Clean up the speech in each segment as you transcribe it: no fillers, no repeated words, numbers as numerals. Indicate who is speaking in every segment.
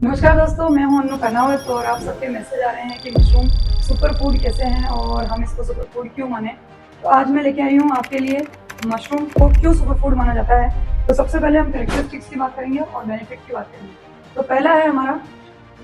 Speaker 1: नमस्कार दोस्तों, मैं हूं अनु कर्नावत और आप सबके मैसेज आ रहे हैं कि मशरूम सुपर फूड कैसे हैं और हम इसको सुपर फूड क्यों माने। तो आज मैं लेके आई हूं आपके लिए मशरूम को क्यों सुपर फूड माना जाता है। तो सबसे पहले हम कैरेक्टरिस्टिक्स की बात करेंगे और बेनिफिट की बात करेंगे। तो पहला है हमारा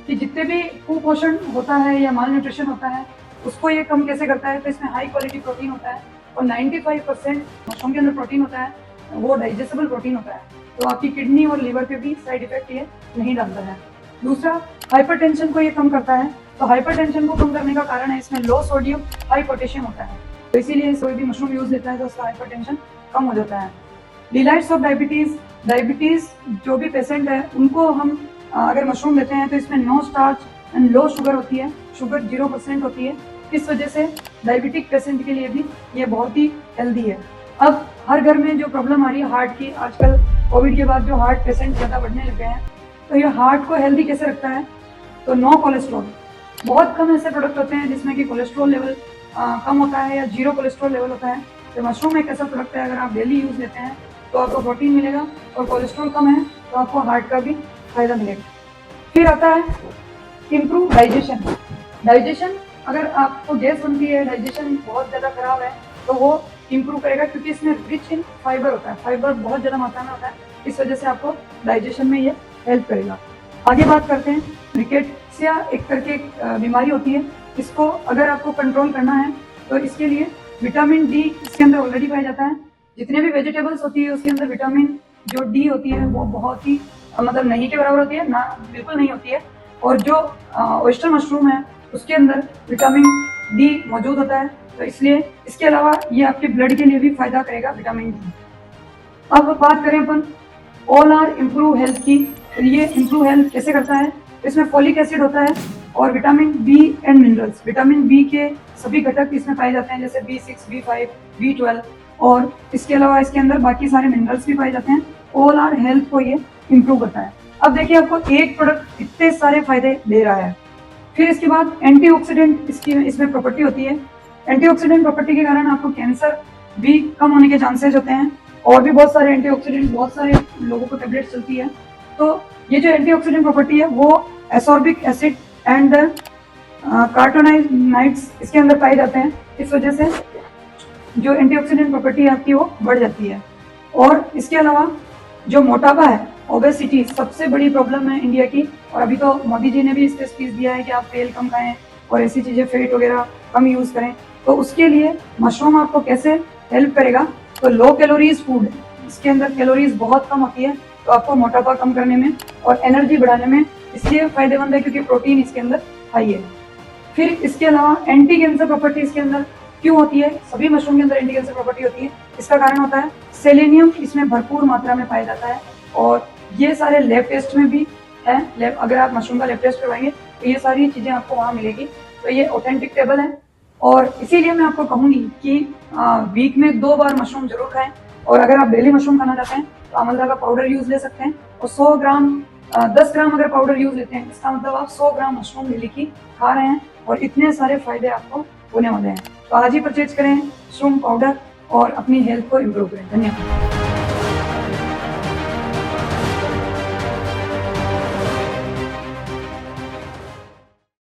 Speaker 1: कि जितने भी कुपोषण होता है या माल न्यूट्रिशन होता है उसको ये कम कैसे करता है। तो इसमें हाई क्वालिटी प्रोटीन होता है और 95% मशरूम के अंदर प्रोटीन होता है, वो डाइजेस्टेबल प्रोटीन होता है। तो आपकी किडनी और लीवर पे भी साइड इफेक्ट ये नहीं डालता है। दूसरा, हाइपरटेंशन को ये कम करता है। तो हाइपरटेंशन को कम करने का कारण है इसमें लो सोडियम हाई पोटेशियम होता है। तो इसीलिए कोई भी मशरूम यूज लेता है तो उसका हाइपरटेंशन कम हो जाता है। डिलाइट्स ऑफ डायबिटीज जो भी पेशेंट है उनको हम अगर मशरूम लेते हैं तो इसमें no starch and low sugar होती है, शुगर 0% होती है। इस वजह से डायबिटिक पेशेंट के लिए भी ये बहुत ही हेल्दी है। अब हर घर में जो प्रॉब्लम आ रही है हार्ट की, आजकल कोविड के बाद जो हार्ट पेशेंट ज़्यादा बढ़ने लग गए हैं, तो ये हार्ट को हेल्दी कैसे रखता है। तो नो कोलेस्ट्रॉल, बहुत कम ऐसे प्रोडक्ट होते हैं जिसमें कि कोलेस्ट्रॉल लेवल कम होता है या 0 कोलेस्ट्रॉल लेवल होता है। तो मशरूम एक ऐसा प्रोडक्ट है, अगर आप डेली यूज़ लेते हैं तो आपको प्रोटीन मिलेगा और कोलेस्ट्रॉल कम है तो आपको हार्ट का भी फायदा मिलेगा। फिर आता है इम्प्रूव डाइजेशन। अगर आपको गैस बनती है, डाइजेशन बहुत ज़्यादा खराब है, तो वो इम्प्रूव करेगा क्योंकि इसमें रिच इन फाइबर होता है, फाइबर बहुत ज़्यादा मात्रा में होता है। इस वजह से आपको डाइजेशन में ये हेल्प करेगा। आगे बात करते हैं, रिकेट्सिया एक करके एक बीमारी होती है। इसको अगर आपको कंट्रोल करना है तो इसके लिए विटामिन डी इसके अंदर ऑलरेडी पाया जाता है। जितने भी वेजिटेबल्स होती है उसके अंदर विटामिन जो डी होती है वो बहुत ही मतलब नहीं के बराबर होती है, ना बिल्कुल नहीं होती है। और जो ऑयस्टर मशरूम है उसके अंदर विटामिन डी मौजूद होता है, तो इसलिए इसके अलावा ये आपके ब्लड के लिए भी फायदा करेगा विटामिन डी। अब बात करें अपन ऑल आर इम्प्रूव हेल्थ की। ये इम्प्रूव हेल्थ कैसे करता है। इसमें फोलिक एसिड होता है और vitamin B and minerals. Vitamin B के सभी घटक इसमें पाए जाते हैं, जैसे B6, B5, B12 और इसके अलावा इसके अंदर बाकी सारे मिनरल्स भी पाए जाते हैं। ऑल आर हेल्थ को ये इम्प्रूव करता है। अब देखिए आपको एक प्रोडक्ट इतने सारे फायदे दे रहा है। फिर इसके बाद एंटीऑक्सीडेंट इसमें प्रॉपर्टी होती है। एंटीऑक्सीडेंट प्रॉपर्टी के कारण आपको कैंसर भी कम होने के चांसेस होते हैं। और भी बहुत सारे एंटीऑक्सीडेंट, बहुत सारे लोगों को टेबलेट्स चलती है। तो ये जो एंटीऑक्सीडेंट प्रॉपर्टी है वो एसॉर्बिक एसिड एंड कार्टोनाइड्स इसके अंदर पाए जाते हैं। इस वजह से जो एंटीऑक्सीडेंट प्रॉपर्टी है आपकी वो बढ़ जाती है। और इसके अलावा जो मोटापा है, ओबेसिटी सबसे बड़ी प्रॉब्लम है इंडिया की। और अभी तो मोदी जी ने भी इस पर स्पीच दिया है कि आप तेल कम खाएं और ऐसी चीज़ें फैट वगैरह कम यूज़ करें। तो उसके लिए मशरूम आपको कैसे हेल्प करेगा। तो लो कैलोरीज फूड है, इसके अंदर कैलोरीज बहुत कम होती है, तो आपको मोटापा कम करने में और एनर्जी बढ़ाने में इसलिए फायदेमंद है क्योंकि प्रोटीन इसके अंदर हाई है। फिर इसके अलावा एंटी कैंसर प्रॉपर्टी इसके अंदर क्यों होती है। सभी मशरूम के अंदर एंटी कैंसर प्रॉपर्टी होती है। इसका कारण होता है सेलेनियम इसमें भरपूर मात्रा में पाया जाता है और ये सारे लैब टेस्ट में भी है। अगर आप मशरूम का लैब टेस्ट करवाएंगे तो ये सारी चीज़ें आपको वहाँ मिलेगी। तो ये ऑथेंटिक टेबल है और इसीलिए मैं आपको कहूँगी कि वीक में 2 बार मशरूम जरूर खाएं। और अगर आप डेली मशरूम खाना चाहते हैं तो आमलदा का पाउडर यूज ले सकते हैं। और 10 ग्राम अगर पाउडर यूज लेते हैं इसका मतलब आप 100 ग्राम मशरूम डेली की खा रहे हैं और इतने सारे फायदे आपको होने वाले हैं। तो आज ही परचेज करें मशरूम पाउडर और अपनी हेल्थ को इम्प्रूव करें। धन्यवाद।